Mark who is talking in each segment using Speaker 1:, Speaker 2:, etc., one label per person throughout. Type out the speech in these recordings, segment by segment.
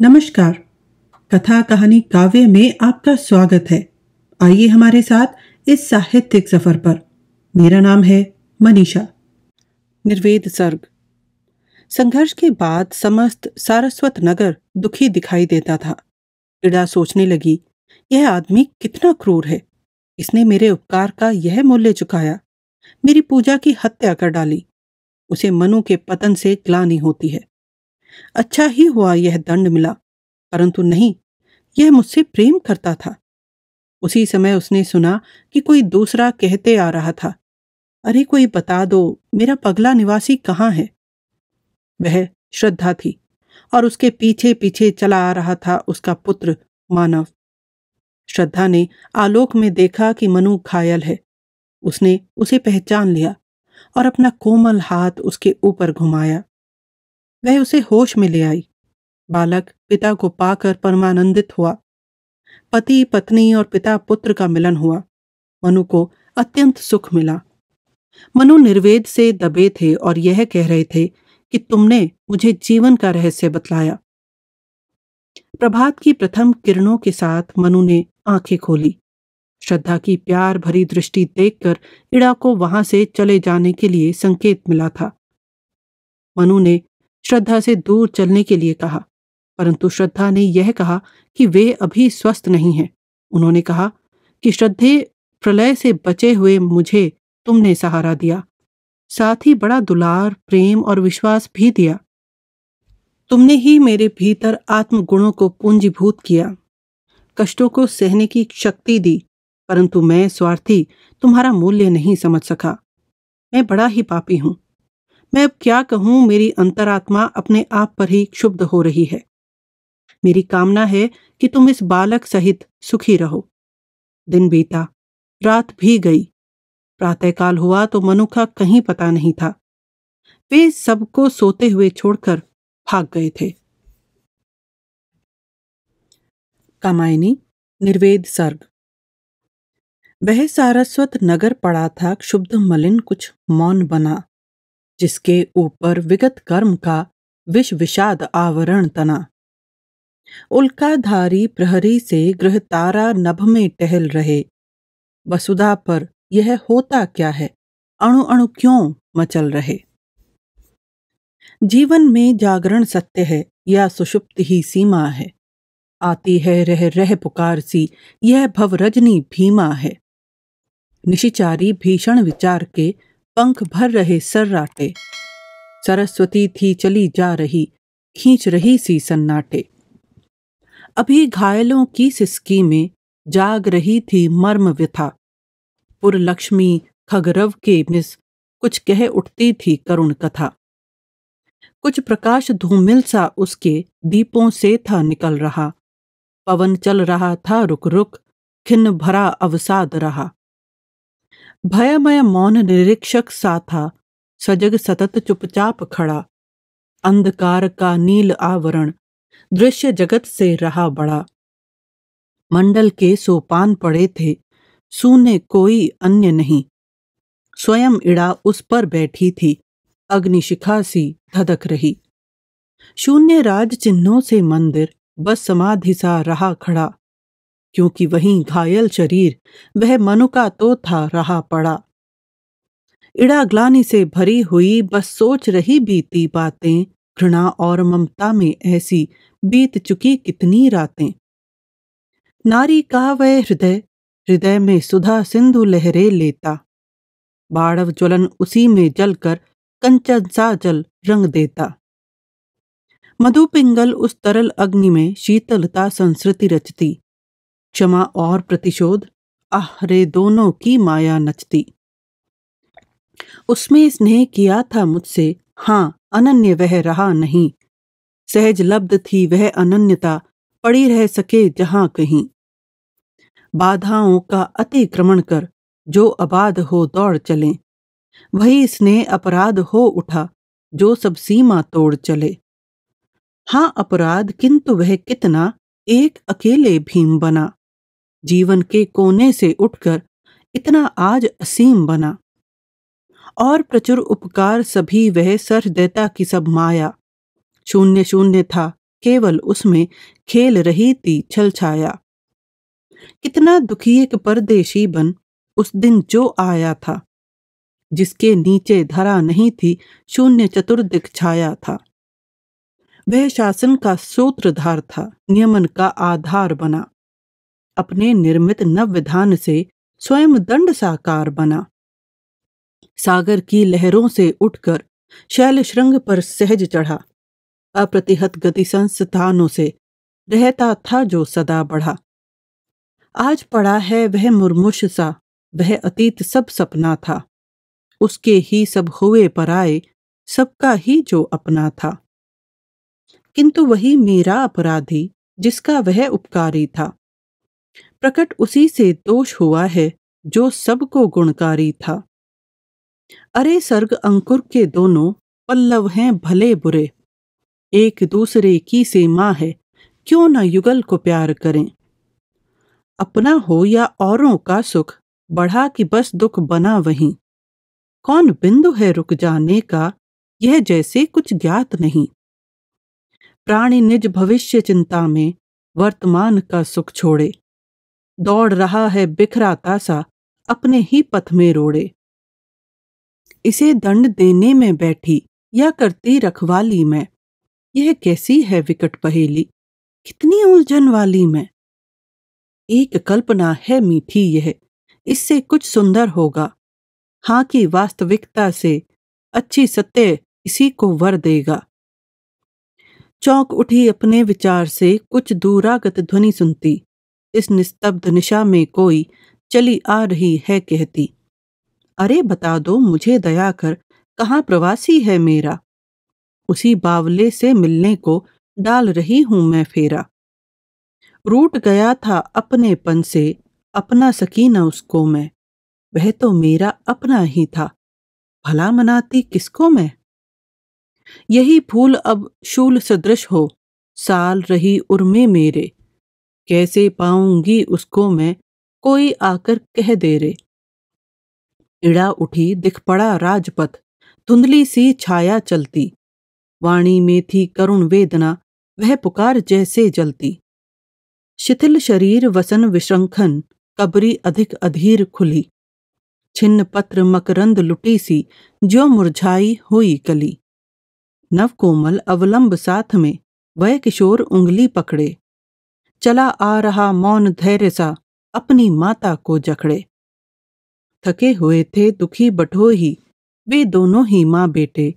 Speaker 1: नमस्कार। कथा कहानी काव्य में आपका स्वागत है। आइए हमारे साथ इस साहित्यिक सफर पर। मेरा नाम है मनीषा। निर्वेद सर्ग। संघर्ष के बाद समस्त सारस्वत नगर दुखी दिखाई देता था। इड़ा सोचने लगी, यह आदमी कितना क्रूर है। इसने मेरे उपकार का यह मूल्य चुकाया, मेरी पूजा की हत्या कर डाली। उसे मनु के पतन से ग्लानि होती है। अच्छा ही हुआ यह दंड मिला, परंतु नहीं, यह मुझसे प्रेम करता था। उसी समय उसने सुना कि कोई दूसरा कहते आ रहा था, अरे कोई बता दो, मेरा पगला निवासी कहाँ है। वह श्रद्धा थी और उसके पीछे पीछे चला आ रहा था उसका पुत्र मानव। श्रद्धा ने आलोक में देखा कि मनु घायल है। उसने उसे पहचान लिया और अपना कोमल हाथ उसके ऊपर घुमाया। वह उसे होश में ले आई। बालक पिता को पाकर परमानंदित हुआ। पति पत्नी और पिता पुत्र का मिलन हुआ। मनु को अत्यंत सुख मिला। मनु निर्वेद से दबे थे और यह कह रहे थे कि तुमने मुझे जीवन का रहस्य बतलाया। प्रभात की प्रथम किरणों के साथ मनु ने आंखें खोली। श्रद्धा की प्यार भरी दृष्टि देखकर इड़ा को वहां से चले जाने के लिए संकेत मिला था। मनु ने श्रद्धा से दूर चलने के लिए कहा, परंतु श्रद्धा ने यह कहा कि वे अभी स्वस्थ नहीं हैं। उन्होंने कहा कि श्रद्धे, प्रलय से बचे हुए मुझे तुमने सहारा दिया, साथ ही बड़ा दुलार, प्रेम और विश्वास भी दिया। तुमने ही मेरे भीतर आत्मगुणों को पूंजीभूत किया, कष्टों को सहने की शक्ति दी, परंतु मैं स्वार्थी तुम्हारा मूल्य नहीं समझ सका। मैं बड़ा ही पापी हूं। मैं अब क्या कहूं, मेरी अंतरात्मा अपने आप पर ही क्षुब्ध हो रही है। मेरी कामना है कि तुम इस बालक सहित सुखी रहो। दिन बीता, रात भी गई। प्रातःकाल हुआ तो मनु का कहीं पता नहीं था। वे सबको सोते हुए छोड़कर भाग गए थे। कामायनी। निर्वेद सर्ग। वह सारस्वत नगर पड़ा था क्षुब्ध मलिन, कुछ मौन बना, जिसके ऊपर विगत कर्म का विष विषाद आवरण तना। उल्काधारी प्रहरी से गृह तारा नभ में टहल रहे। वसुधा पर यह होता क्या है, अणु अणु क्यों मचल रहे। जीवन में जागरण सत्य है या सुषुप्त ही सीमा है। आती है रह रह पुकार सी, यह भव रजनी भीमा है। निशिचारी भीषण विचार के पंख भर रहे सर्राटे। सरस्वती थी चली जा रही, खींच रही सी सन्नाटे। अभी घायलों की सिसकी में जाग रही थी मर्म व्यथा। पुर लक्ष्मी खगरव के मिस कुछ कह उठती थी करुण कथा। कुछ प्रकाश धूमिल सा उसके दीपों से था निकल रहा। पवन चल रहा था रुक रुक, खिन्न भरा अवसाद रहा। भयमय मौन निरीक्षक सा था, सजग सतत चुपचाप खड़ा। अंधकार का नील आवरण दृश्य जगत से रहा बड़ा। मंडल के सोपान पड़े थे, सूने कोई अन्य नहीं। स्वयं इड़ा उस पर बैठी थी, अग्निशिखा सी धधक रही। शून्य राज चिन्हों से मंदिर बस समाधि सा रहा खड़ा, क्योंकि वहीं घायल शरीर वह मनु का तो था रहा पड़ा। इड़ा ग्लानि से भरी हुई बस सोच रही बीती बातें, घृणा और ममता में ऐसी बीत चुकी कितनी रातें। नारी का वह हृदय, हृदय में सुधा सिंधु लहरे लेता। बाड़व ज्वलन उसी में जलकर कंचन सा जल रंग देता। मधु पिंगल उस तरल अग्नि में शीतलता संस्कृति रचती। क्षमा और प्रतिशोध, आह रे दोनों की माया नचती। उसमें स्नेह किया था मुझसे, हाँ अनन्य वह रहा नहीं। सहज लब्ध थी वह अनन्यता, पड़ी रह सके जहां कहीं। बाधाओं का अतिक्रमण कर जो अबाध हो दौड़ चले, वही स्नेह अपराध हो उठा जो सब सीमा तोड़ चले। हाँ अपराध, किंतु वह कितना, एक अकेले भीम बना। जीवन के कोने से उठकर इतना आज असीम बना। और प्रचुर उपकार सभी वह सहृदयता की सब माया। शून्य शून्य था केवल उसमें खेल रही थी छल छाया। कितना दुखी एक परदेशी बन उस दिन जो आया था, जिसके नीचे धरा नहीं थी शून्य चतुर्दिक छाया था। वह शासन का सूत्रधार था, नियमन का आधार बना, अपने निर्मित नव विधान से स्वयं दंड साकार बना। सागर की लहरों से उठकर शैल श्रृंग पर सहज चढ़ा, अप्रतिहत गति संस्थानों से रहता था जो सदा बढ़ा। आज पड़ा है वह मुरमुश सा, वह अतीत सब सपना था, उसके ही सब हुए पराए, सबका ही जो अपना था। किंतु वही मेरा अपराधी जिसका वह उपकारी था, प्रकट उसी से दोष हुआ है जो सबको गुणकारी था। अरे सर्ग अंकुर के दोनों पल्लव हैं भले बुरे, एक दूसरे की सीमा है, क्यों न युगल को प्यार करें। अपना हो या औरों का सुख, बढ़ा कि बस दुख बना वहीं, कौन बिंदु है रुक जाने का, यह जैसे कुछ ज्ञात नहीं। प्राणी निज भविष्य चिंता में वर्तमान का सुख छोड़े, दौड़ रहा है बिखराता सा अपने ही पथ में रोड़े। इसे दंड देने में बैठी या करती रखवाली मैं, यह कैसी है विकट पहेली, कितनी उलझन वाली मैं। एक कल्पना है मीठी यह, इससे कुछ सुंदर होगा, हाँ की वास्तविकता से अच्छी सत्य इसी को वर देगा। चौंक उठी अपने विचार से कुछ दूरागत ध्वनि सुनती, इस निस्तब्ध निशा में कोई चली आ रही है कहती, अरे बता दो मुझे दया कर, कहाँ प्रवासी है मेरा। उसी बावले से मिलने को डाल रही हूं मैं फेरा। रूठ गया था अपनेपन से, अपना सकी न उसको मैं, वह तो मेरा अपना ही था, भला मनाती किसको मैं। यही फूल अब शूल सदृश हो, साल रही उर्मे मेरे, कैसे पाऊंगी उसको मैं, कोई आकर कह दे रे। इड़ा उठी दिख पड़ा राजपथ, धुंधली सी छाया चलती, वाणी में थी करुण वेदना, वह पुकार जैसे जलती। शिथिल शरीर वसन विशृंखन, कबरी अधिक अधीर खुली, छिन्न पत्र मकरंद लुटी सी, ज्यों मुरझाई हुई कली। नव कोमल अवलंब साथ में, वह किशोर उंगली पकड़े, चला आ रहा मौन धैर्य सा, अपनी माता को जकड़े। थके हुए थे दुखी बटोही, वे दोनों ही माँ बेटे,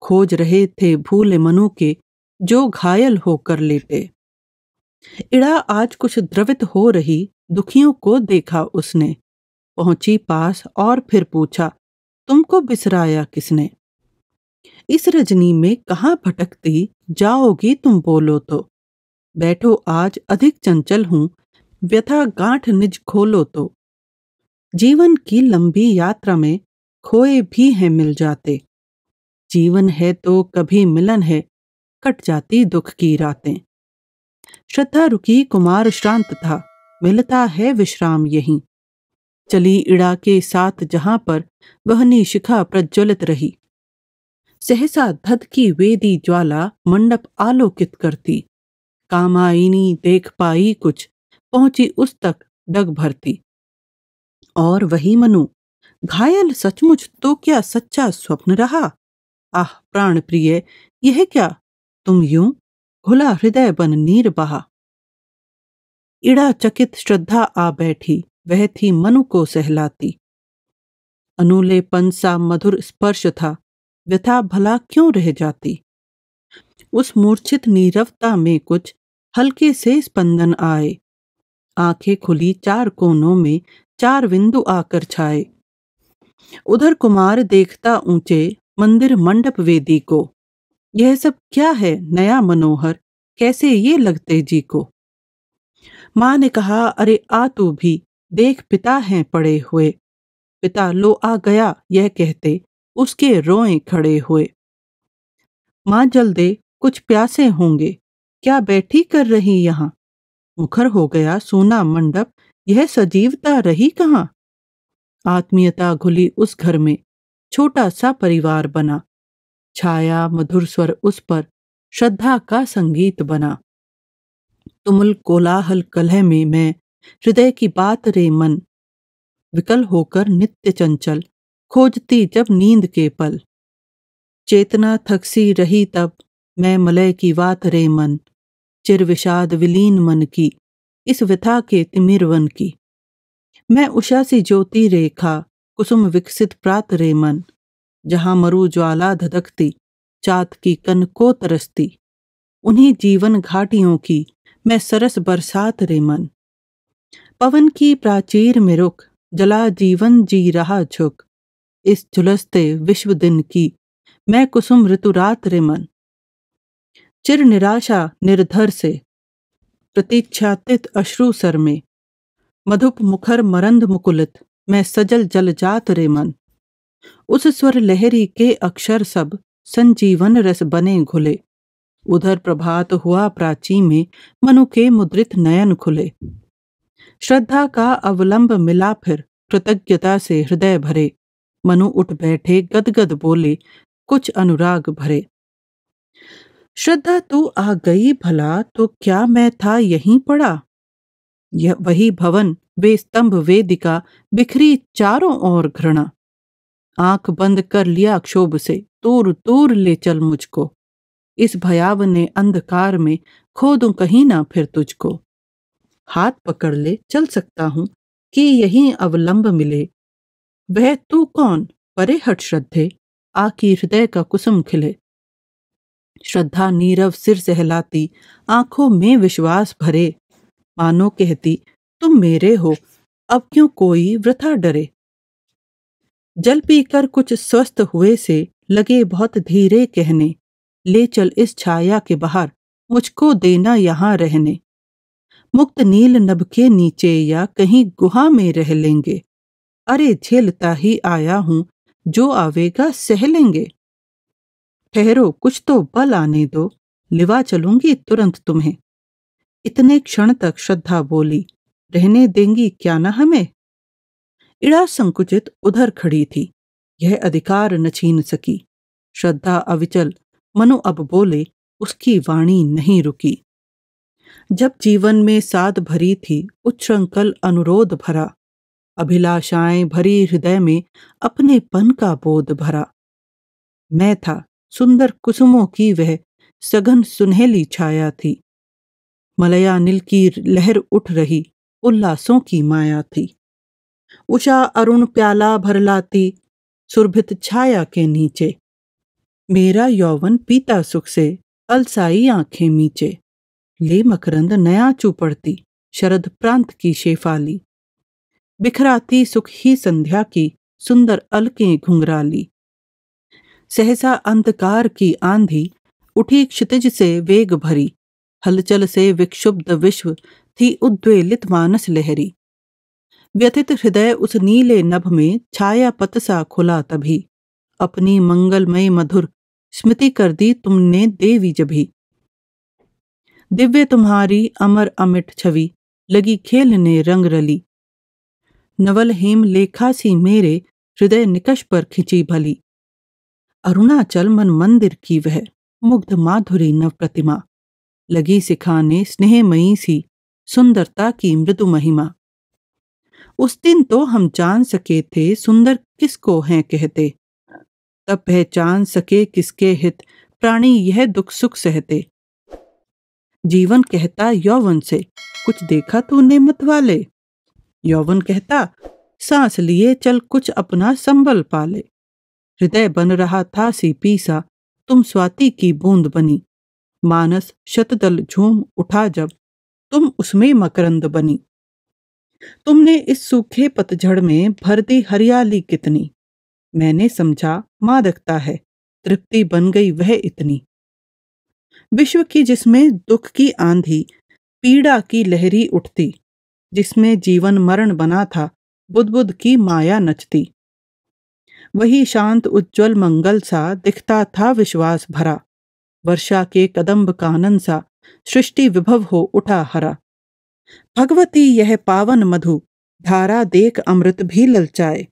Speaker 1: खोज रहे थे भूले मनु के, जो घायल होकर लेटे। इड़ा आज कुछ द्रवित हो रही दुखियों को देखा उसने, पहुंची पास और फिर पूछा, तुमको बिसराया किसने। इस रजनी में कहाँ भटकती जाओगी तुम बोलो तो, बैठो आज अधिक चंचल हूं, व्यथा गांठ निज खोलो तो। जीवन की लंबी यात्रा में खोए भी हैं मिल जाते, जीवन है तो कभी मिलन है, कट जाती दुख की रातें। श्रद्धा रुकी कुमार श्रांत था, मिलता है विश्राम यहीं। चली इड़ा के साथ जहां पर वहनी शिखा प्रज्वलित रही, सहसा धध की वेदी ज्वाला मंडप आलोकित करती। कामायनी देख पाई कुछ, पहुंची उस तक डग भरती। और वही मनु, घायल सचमुच तो क्या सच्चा स्वप्न रहा। आह प्राण प्रिय, यह क्या तुम यूं घुला हृदय बन नीर बहा। इड़ा चकित श्रद्धा आ बैठी, वह थी मनु को सहलाती। अनूलेपन सा मधुर स्पर्श था, व्यथा भला क्यों रह जाती। उस मूर्छित नीरवता में कुछ हल्के से स्पंदन आए, आंखें खुली चार कोनों में चार बिंदु आकर छाए। उधर कुमार देखता ऊंचे मंदिर मंडप वेदी को, यह सब क्या है नया मनोहर, कैसे ये लगते जी को। माँ ने कहा, अरे आ तू भी देख पिता हैं पड़े हुए। पिता लो आ गया यह कहते उसके रोए खड़े हुए। माँ जल दे कुछ प्यासे होंगे, क्या बैठी कर रही यहाँ। मुखर हो गया सूना मंडप, यह सजीवता रही कहाँ। आत्मीयता घुली उस घर में, छोटा सा परिवार बना। छाया मधुर स्वर उस पर, श्रद्धा का संगीत बना। तुमुल कोलाहल कलह में मैं, हृदय की बात रे मन, विकल होकर नित्य चंचल, खोजती जब नींद के पल। चेतना थकसी रही तब, मैं मलय की बात रे मन, चिर विषाद विलीन मन की, इस व्यथा के तिमिर वन की। मैं उषा सी ज्योति रेखा, कुसुम विकसित प्रात रे मन, जहां मरु ज्वाला धधकती, चात की कन को तरसती, उन्हीं जीवन घाटियों की मैं सरस बरसात रे मन। पवन की प्राचीर में रुक, जला जीवन जी रहा झुक, इस झुलसते विश्व दिन की मैं कुसुम ऋतु रात रे मन। चिर निराशा निर्धर से, प्रतीक्षातीत अश्रु सर में, मधुप मुखर मरंद मुकुलित, मैं सजल जल जात रे मन। उस स्वर लहरी के अक्षर सब, संजीवन रस बने घुले, उधर प्रभात हुआ प्राची में, मनु के मुद्रित नयन खुले। श्रद्धा का अवलंब मिला फिर, कृतज्ञता से हृदय भरे, मनु उठ बैठे गदगद बोले, कुछ अनुराग भरे। श्रद्धा तू आ गई भला, तो क्या मैं था यहीं पड़ा? यह वही भवन, वे स्तंभ वेदिका, बिखरी चारों ओर घृणा। आंख बंद कर लिया क्षोभ से, दूर दूर ले चल मुझको, इस भयावने अंधकार में खो दूं कहीं ना फिर तुझको। हाथ पकड़ ले चल सकता हूं कि यहीं अवलंब मिले, वह तू कौन परे हट श्रद्धे, आकी हृदय का कुसुम खिले। श्रद्धा नीरव सिर सहलाती, आंखों में विश्वास भरे, मानो कहती तुम मेरे हो, अब क्यों कोई वृथा डरे। जल पीकर कुछ स्वस्थ हुए से, लगे बहुत धीरे कहने, ले चल इस छाया के बाहर, मुझको देना यहाँ रहने। मुक्त नील नभ के नीचे या कहीं गुहा में रह लेंगे, अरे झेलता ही आया हूं, जो आवेगा सह लेंगे। ठहरो कुछ तो बल आने दो, लिवा चलूंगी तुरंत तुम्हें। इतने क्षण तक श्रद्धा बोली, रहने देंगी क्या न हमें। इड़ा संकुचित उधर खड़ी थी, यह अधिकार न छीन सकी। श्रद्धा अविचल, मनु अब बोले, उसकी वाणी नहीं रुकी। जब जीवन में साध भरी थी, उच्छृंखल अनुरोध भरा, अभिलाषाएं भरी हृदय में, अपनेपन का बोध भरा। मैं था सुंदर कुसुमों की वह, सघन सुनहली छाया थी, मलयानिल की लहर उठ रही, उल्लासों की माया थी। उषा अरुण प्याला भर लाती, सुरभित छाया के नीचे, मेरा यौवन पीता सुख से, अलसाई आंखें मीचे। ले मकरंद नया चूपड़ती, शरद प्रांत की शेफाली, बिखराती सुख ही संध्या की, सुंदर अलकें घुंघराली। सहसा अंधकार की आंधी, उठी क्षितिज से वेग भरी, हलचल से विक्षुब्ध विश्व, थी उद्वेलित मानस लहरी। व्यथित हृदय उस नीले नभ में, छाया पत सा खुला तभी, अपनी मंगलमय मधुर स्मृति कर दी तुमने देवी जभी। दिव्य तुम्हारी अमर अमिट छवि, लगी खेलने रंग रली, नवल हेम लेखा सी मेरे, हृदय निकष पर खिंची भली। अरुणाचल मन मंदिर की वह, मुग्ध माधुरी नव प्रतिमा, लगी सिखाने स्नेहमयी सी, सुंदरता की मृदु महिमा। उस दिन तो हम जान सके थे, सुंदर किसको हैं कहते, तब पहचान सके किसके हित, प्राणी यह दुख सुख सहते। जीवन कहता यौवन से, कुछ देखा तूने मत वाले। यौवन कहता सांस लिए चल कुछ अपना संबल पाले। हृदय बन रहा था सी पीसा, तुम स्वाति की बूंद बनी, मानस शतदल झूम उठा जब, तुम उसमें मकरंद बनी। तुमने इस सूखे पतझड़ में भर दी हरियाली कितनी, मैंने समझा मादकता है, तृप्ति बन गई वह इतनी। विश्व की जिसमें दुख की आंधी, पीड़ा की लहरी उठती, जिसमें जीवन मरण बना था, बुद्बुद की माया नचती। वही शांत उज्ज्वल मंगल सा, दिखता था विश्वास भरा, वर्षा के कदम्ब कानन सा, सृष्टि विभव हो उठा हरा। भगवती यह पावन मधु, धारा देख अमृत भी ललचाए,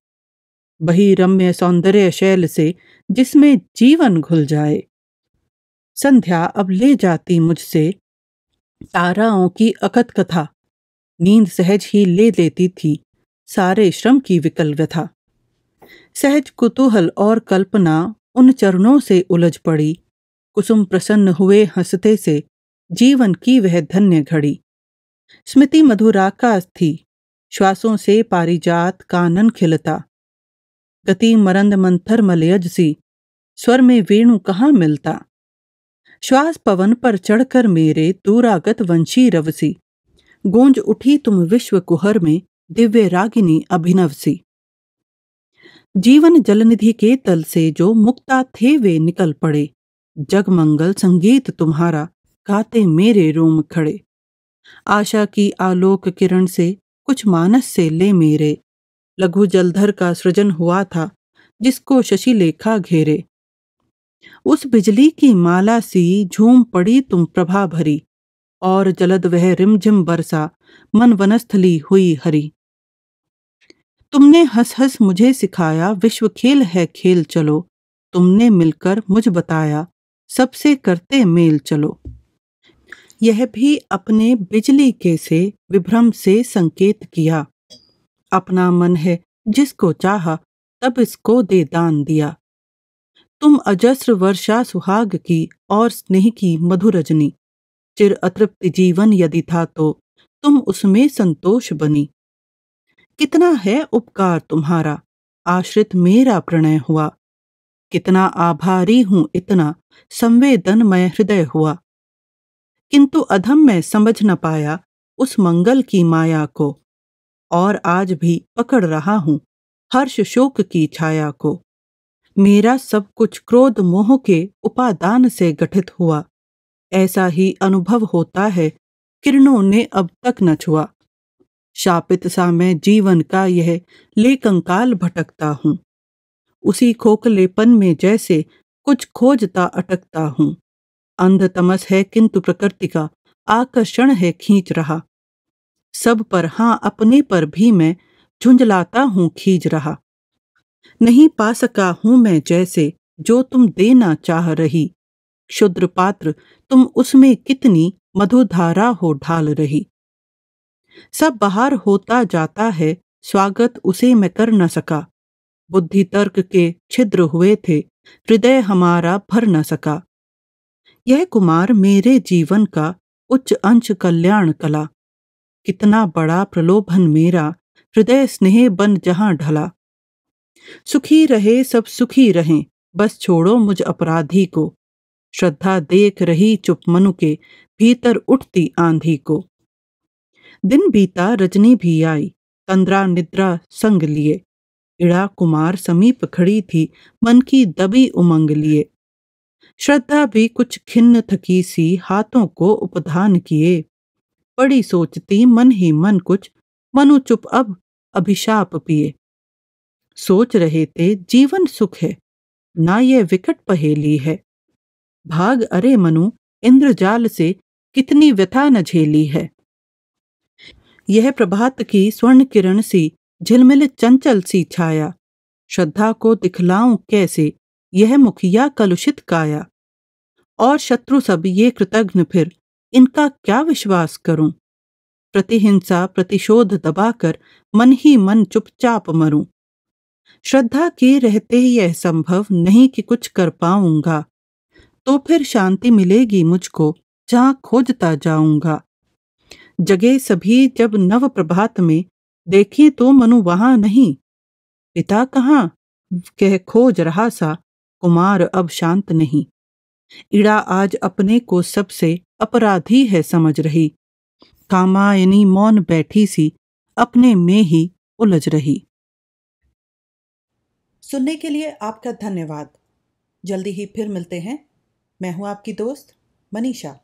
Speaker 1: वही रम्य सौंदर्य शैल से, जिसमें जीवन घुल जाए। संध्या अब ले जाती मुझसे ताराओं की अकथ कथा। नींद सहज ही ले लेती थी सारे श्रम की विकल व्यथा। सहज कुतूहल और कल्पना उन चरणों से उलझ पड़ी। कुसुम प्रसन्न हुए हंसते से जीवन की वह धन्य घड़ी। स्मृति मधुराकाश थी, श्वासों से पारिजात कानन खिलता। गति मरंद मंथर मलयज सी, स्वर में वेणु कहाँ मिलता। श्वास पवन पर चढ़कर मेरे दूरागत वंशी रवसी। गूंज उठी तुम विश्व कुहर में दिव्य रागिनी अभिनव सी। जीवन जलनिधि के तल से जो मुक्ता थे वे निकल पड़े। जगमंगल संगीत तुम्हारा गाते मेरे रोम खड़े। आशा की आलोक किरण से कुछ मानस से ले मेरे। लघु जलधर का सृजन हुआ था जिसको शशिलेखा घेरे। उस बिजली की माला सी झूम पड़ी तुम प्रभा भरी। और जलद वह रिमझिम बरसा मन वनस्थली हुई हरी। तुमने हंस हंस मुझे सिखाया विश्व खेल है खेल चलो। तुमने मिलकर मुझ बताया सबसे करते मेल चलो। यह भी अपने बिजली के से विभ्रम से संकेत किया। अपना मन है जिसको चाहा तब इसको दे दान दिया। तुम अजस्र वर्षा सुहाग की और स्नेह की मधुर रजनी। चिर अतृप्त जीवन यदि था तो तुम उसमें संतोष बनी। कितना है उपकार तुम्हारा आश्रित मेरा प्रणय हुआ। कितना आभारी हूं इतना संवेदनमय हृदय हुआ। किंतु अधम मैं समझ न पाया उस मंगल की माया को। और आज भी पकड़ रहा हूं हर्ष शोक की छाया को। मेरा सब कुछ क्रोध मोह के उपादान से गठित हुआ। ऐसा ही अनुभव होता है किरणों ने अब तक न छुआ। शापित सा मैं जीवन का यह लेकंकाल भटकता हूँ। उसी खोखलेपन में जैसे कुछ खोजता अटकता हूँ। अंध तमस है किंतु प्रकृति का आकर्षण है खींच रहा। सब पर हाँ अपने पर भी मैं झुंझलाता हूँ खींच रहा। नहीं पा सका हूँ मैं जैसे जो तुम देना चाह रही। क्षुद्र पात्र तुम उसमें कितनी मधुधारा हो ढाल रही। सब बाहर होता जाता है स्वागत उसे मैं कर न सका। बुद्धि तर्क के छिद्र हुए थे हृदय हमारा भर न सका। यह कुमार मेरे जीवन का उच्च अंश कल्याण कला। कितना बड़ा प्रलोभन मेरा हृदय स्नेह बन जहां ढला। सुखी रहे सब सुखी रहें बस छोड़ो मुझ अपराधी को। श्रद्धा देख रही चुप मनु के भीतर उठती आंधी को। दिन बीता रजनी भी आई तंद्रा निद्रा संग लिए। इड़ा कुमार समीप खड़ी थी मन की दबी उमंग लिए। श्रद्धा भी कुछ खिन्न थकी सी हाथों को उपधान किए। पड़ी सोचती मन ही मन कुछ मनु चुप अब अभिशाप पिए। सोच रहे थे जीवन सुख है ना ये विकट पहेली है। भाग अरे मनु इंद्रजाल से कितनी व्यथा न झेली है। यह प्रभात की स्वर्ण किरण सी झिलमिल चंचल सी छाया। श्रद्धा को दिखलाऊं कैसे यह मुखिया कलुषित काया। और शत्रु सब ये कृतघ्न फिर इनका क्या विश्वास करूं। प्रतिहिंसा प्रतिशोध दबाकर मन ही मन चुपचाप मरूं। श्रद्धा के रहते यह संभव नहीं कि कुछ कर पाऊंगा। तो फिर शांति मिलेगी मुझको जहां खोजता जाऊंगा। जगे सभी जब नव प्रभात में देखें तो मनु वहां नहीं। पिता कहाँ कह खोज रहा सा कुमार अब शांत नहीं। इड़ा आज अपने को सबसे अपराधी है समझ रही। कामायनी मौन बैठी सी अपने में ही उलझ रही। सुनने के लिए आपका धन्यवाद। जल्दी ही फिर मिलते हैं। मैं हूं आपकी दोस्त मनीषा।